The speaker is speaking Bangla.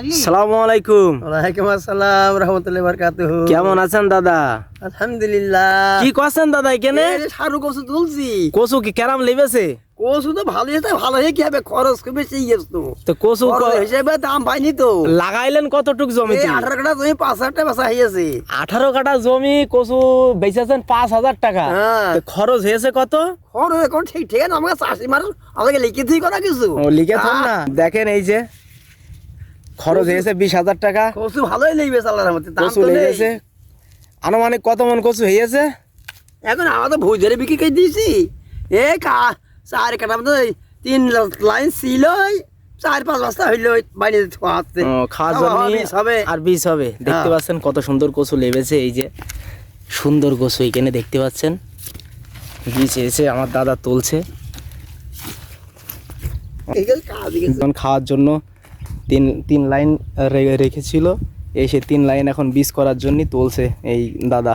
আসসালামু আলাইকুম। ওয়ালাইকুম আসসালাম রাহমাতুল্লাহি ওয়া বারাকাতুহু। কেমন আছেন দাদা? আলহামদুলিল্লাহ। কি করছেন দাদা এখানে? এই যে সারু কচু তুলছি। কচু কি কেরাম লেবেছে? কচু তো ভালো হয়েছে, ভালো হয়ে কি হবে, খরচ খুব বেশি গেছে তো। তো কচু খরচ হিসেবে দাম পাইনি তো। লাগাইলেন কতটুক এই জমিতে? 18 কাঠা জমি 5,000 টাকা বেচা হয়েছে। 18 কাঠা জমি কচু বেচেছেন 5,000 টাকা। হ্যাঁ। তো খরচ হয়েছে কত? খরচ এখন ঠিক ঠিক আছে, আমাকে চাষি মানুষ আমাকে লিখে দিয়ে করা কিছু। ও লিখে থাম না। দেখেন এই যে খরচ হয়েছে 20,000 টাকা। কচু ভালোই লেগেছে আল্লাহর রহমতে, দাম কচু তো নেই। লেগেছে আনুমানিক কত মন কচু হয়েছে? এখন আমাদের ভোজ ধরে বিক্রি করে দিয়েছি। এই 4 কাঠা মতো 3 লাইন ছিল, 4-5 বস্তা হইলো বাইরে খাওয়াতে। খাওয়ার জন্য হবে আর বীজ হবে। দেখতে হ্যাঁ। পাচ্ছেন কত সুন্দর কচু লেবেছে। এই যে সুন্দর কচু এখানে দেখতে পাচ্ছেন, বীজ এসে আমার দাদা তুলছে। এগুলো কাজ গেছে। এখন খাওয়ার জন্য তিন লাইন রেখেছিল, এসে 3 লাইন এখন বীজ করার জন্য তুলছে এই দাদা।